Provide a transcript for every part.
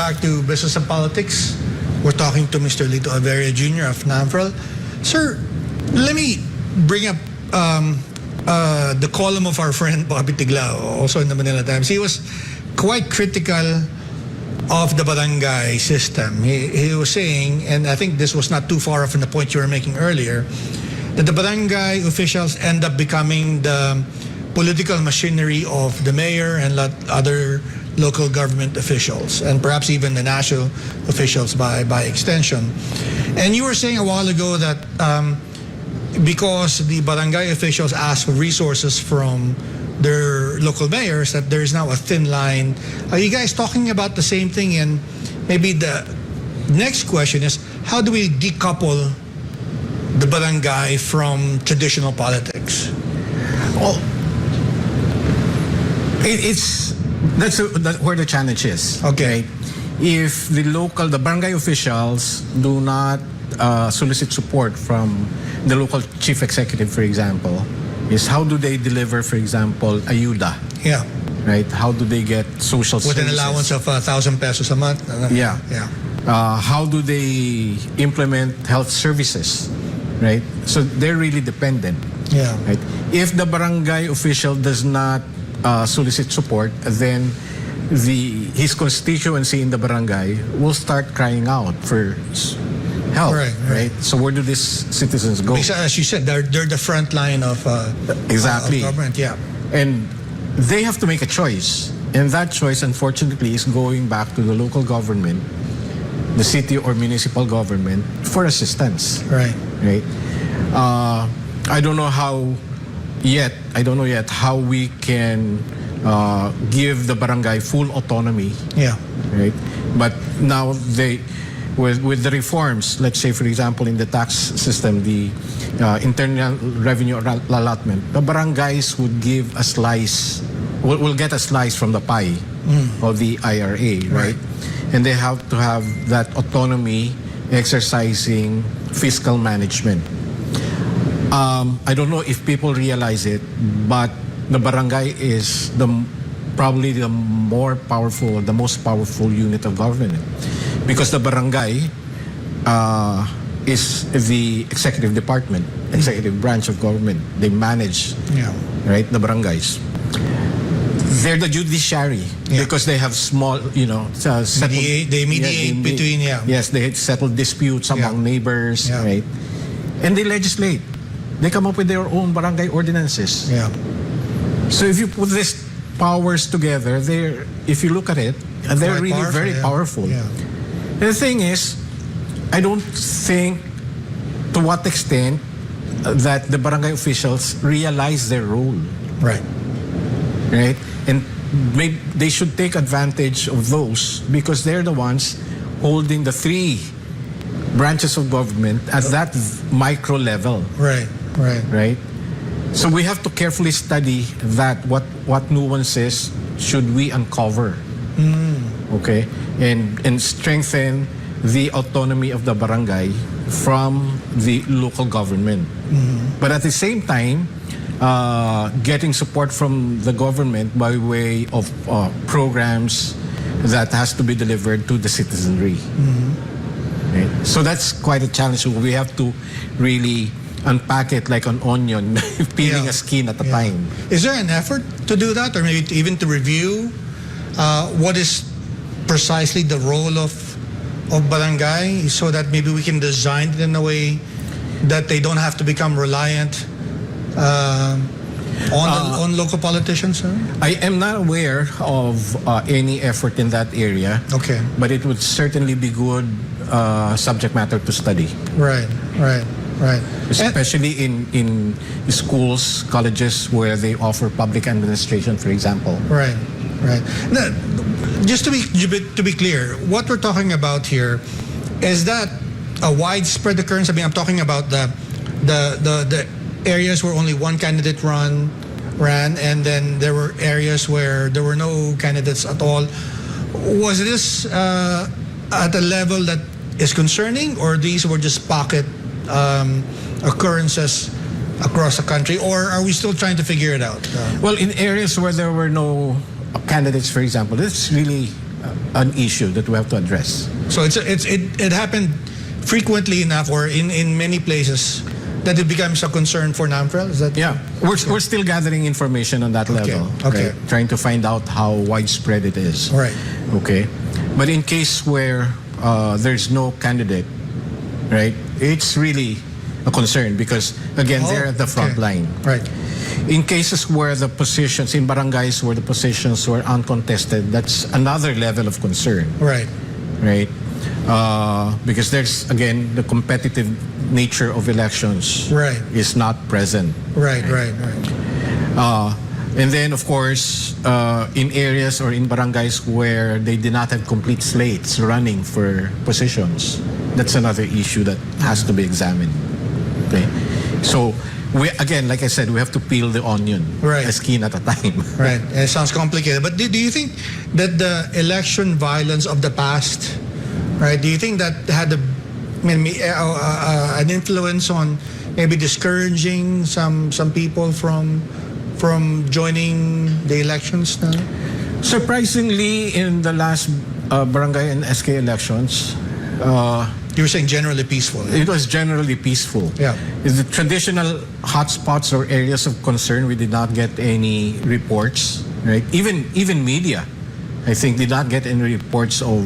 back to Business and Politics. We're talking to Mr. Lito Averia Jr. of Namfrel. Sir, let me bring up the column of our friend Bobby Tiglao, also in the Manila Times. He was quite critical of the barangay system. He was saying, and I think this was not too far off from the point you were making earlier, that the barangay officials end up becoming the political machinery of the mayor and other local government officials, and perhaps even the national officials by extension. And you were saying a while ago that because the barangay officials ask for resources from their local mayors, that there is now a thin line. Are you guys talking about the same thing? And maybe the next question is, how do we decouple the barangay from traditional politics? Well, that's where the challenge is. Okay. If the barangay officials do not solicit support from the local chief executive, for example, is how do they deliver, for example, ayuda? Yeah. Right? How do they get social with services? An allowance of 1,000 pesos a month? Yeah. Yeah. How do they implement health services? Right? So they're really dependent. Yeah. Right? If the barangay official does not solicit support, then his constituency in the barangay will start crying out for help. Right? So where do these citizens go? Because as you said, they're the front line of exactly of government. Yeah. And they have to make a choice, and that choice, unfortunately, is going back to the local government, the city or municipal government, for assistance. Right. Right. I don't know yet how we can give the barangay full autonomy. Yeah. Right. But now with the reforms, let's say, for example, in the tax system, the internal revenue allotment, the barangays would give a slice, will get a slice from the pie of the IRA, right? And they have to have that autonomy exercising fiscal management. I don't know if people realize it, but the barangay is probably the most powerful unit of government. Because the barangay is the executive department, executive branch of government. They manage, right, the barangays. They're the judiciary because they have small, they mediate between, Yes, they settle disputes among neighbors, right? And they legislate. They come up with their own barangay ordinances. Yeah. So if you put these powers together, if you look at it, they're really powerful, very powerful. Yeah. The thing is, I don't think to what extent that the barangay officials realize their role. Right. Right? And maybe they should take advantage of those because they're the ones holding the three branches of government at that micro level. Right. Right? So we have to carefully study that, what nuances should we uncover. Okay? And strengthen the autonomy of the barangay from the local government. But at the same time, getting support from the government by way of programs that has to be delivered to the citizenry. Right? So that's quite a challenge. We have to really unpack it like an onion, peeling a skin at a time. Is there an effort to do that, or maybe even to review what is precisely the role of barangay, so that maybe we can design it in a way that they don't have to become reliant on local politicians? Sir? I am not aware of any effort in that area. Okay. But it would certainly be good subject matter to study. Right. Especially in schools, colleges where they offer public administration, for example. Right. Now, just to be clear, what we're talking about here is that a widespread occurrence. I mean, I'm talking about the areas where only one candidate ran, and then there were areas where there were no candidates at all. Was this at a level that is concerning, or these were just pocket occurrences across the country, or are we still trying to figure it out? Well, in areas where there were no candidates, for example, it's really an issue that we have to address. So it happened frequently enough, or in many places, that it becomes a concern for Namfrel. Is that? Yeah, we're still gathering information on that level. Okay. Right? Trying to find out how widespread it is. Right. Okay. But in case where there's no candidate, right, it's really a concern because, again, they're at the front line. Right. In cases where the positions, in barangays where the positions were uncontested, that's another level of concern. Right. Right? Because there's, again, the competitive nature of elections Right. is not present. Right. And then, of course, in areas or in barangays where they did not have complete slates running for positions, that's another issue that has to be examined. Okay? So, we, again, like I said, we have to peel the onion Right. a skin at a time. Right. It sounds complicated. But do you think that the election violence of the past, right, do you think that had an influence on maybe discouraging some people from joining the elections now? Surprisingly, in the last barangay and SK elections, You were saying generally peaceful. it was generally peaceful. Yeah. The traditional hotspots or areas of concern, we did not get any reports. Right? Even media, I think, did not get any reports of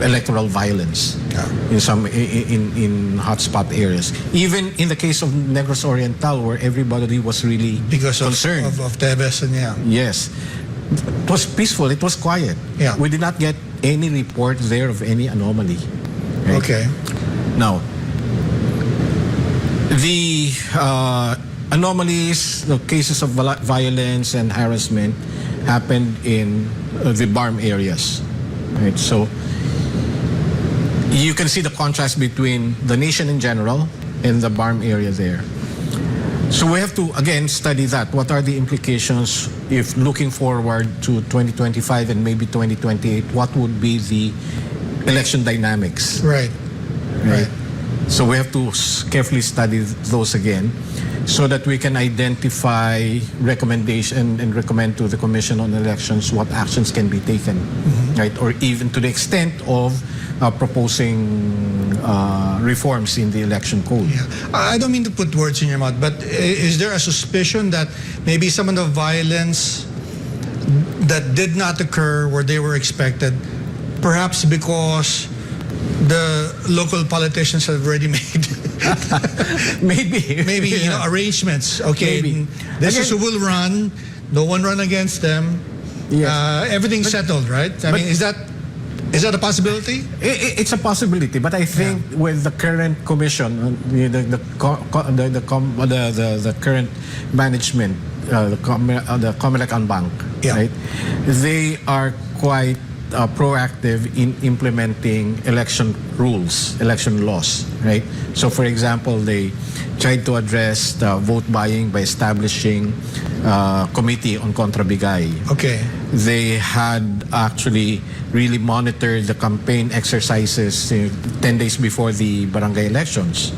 electoral violence in some in hotspot areas. Even in the case of Negros Oriental, where everybody was really Because concerned. of Tevez and Yes. It was peaceful. It was quiet. Yeah. We did not get any report there of any anomaly. Right? Okay. Now, the anomalies, the cases of violence and harassment happened in the BARM areas. Right? So, you can see the contrast between the nation in general and the BARM area there. So we have to, again, study that. What are the implications if looking forward to 2025 and maybe 2028, what would be the election dynamics? Right. So we have to carefully study those again so that we can identify recommendation and recommend to the Commission on Elections what actions can be taken, right? Or even to the extent of proposing reforms in the election code. Yeah. I don't mean to put words in your mouth, but is there a suspicion that maybe some of the violence that did not occur where they were expected, perhaps because the local politicians have already made Maybe arrangements. Okay, Maybe. this Again, is who will run. No one run against them. Yes. Everything's settled, right? I mean, is that a possibility? It's a possibility, but I think with the current commission, the current management, the Comelec and Bank, right? They are quite proactive in implementing election rules, election laws, right? So, for example, they tried to address the vote buying by establishing a committee on kontrabigay. Okay. They had actually really monitored the campaign exercises 10 days before the barangay elections.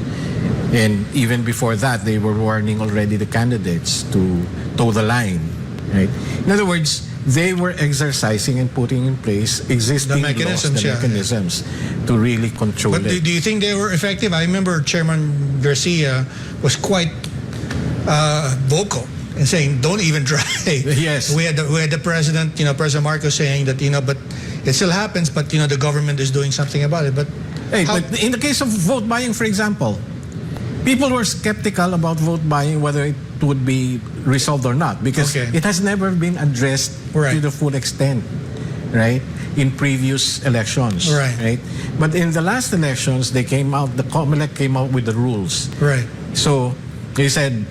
And even before that, they were warning already the candidates to toe the line, right? In other words, they were exercising and putting in place existing mechanisms, mechanisms to really control But it. do you think they were effective? I remember Chairman Garcia was quite vocal in saying, "Don't even try." Yes. We had the president, President Marcos saying that, but it still happens, but the government is doing something about it. But Hey, but in the case of vote buying, for example, people were skeptical about vote buying, whether it would be resolved or not, because it has never been addressed to the full extent, right? In previous elections, right? But in the last elections, the Comelec came out with the rules, right? So they said,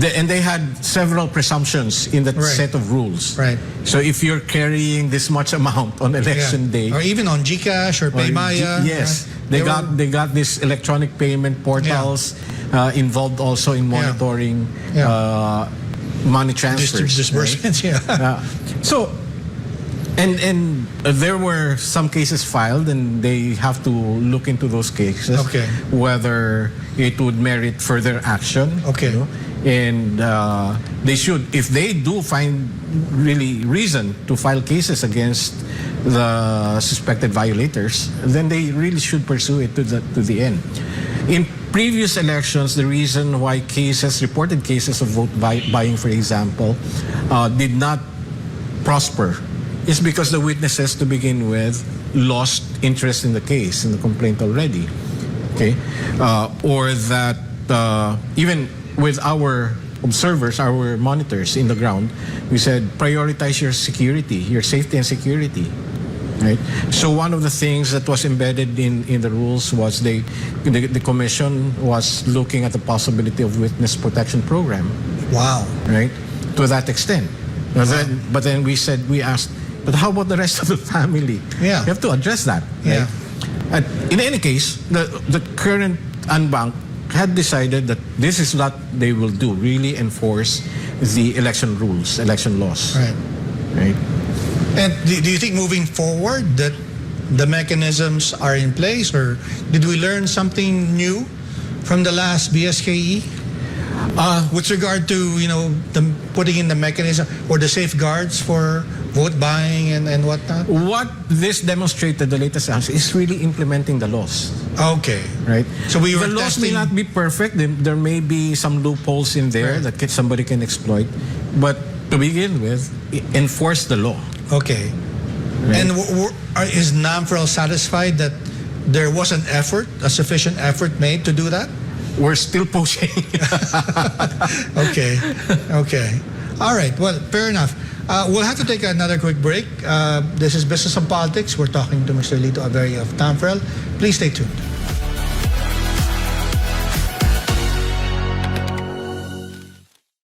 and they had several presumptions in that set of rules, right? So if you're carrying this much amount on election day, or even on GCash or PayMaya, yes. They got these electronic payment portals involved also in monitoring money transfers, disbursements. Right? So, and there were some cases filed, and they have to look into those cases, whether it would merit further action. And they should, if they do find really reason to file cases against the suspected violators, then they really should pursue it to the end. In previous elections, the reason why reported cases of vote buying, for example, did not prosper is because the witnesses, to begin with, lost interest in the case, in the complaint already. Okay? Or that even with our observers, our monitors in the ground, we said prioritize your security, your safety and security. Right? So one of the things that was embedded in the rules was the commission was looking at the possibility of witness protection program. Wow. Right? To that extent. But then we asked, but how about the rest of the family? Yeah. You have to address that. Right? Yeah. And in any case, the current unbank had decided that this is what they will do, really enforce the election rules, election laws. Right. Right? And do you think moving forward that the mechanisms are in place, or did we learn something new from the last BSKE with regard to the putting in the mechanism or the safeguards for vote buying and whatnot? What this demonstrated, the latest action, is really implementing the laws. Okay. Right? So we were the laws testing. may not be perfect. There may be some loopholes in there Right. that somebody can exploit. But to begin with, enforce the law. Okay. Right. And is Namfrel satisfied that there was an effort, a sufficient effort made to do that? We're still pushing. Okay. Okay. All right. Well, fair enough. We'll have to take another quick break. This is Business and Politics. We're talking to Mr. Lito Averia of Namfrel. Please stay tuned.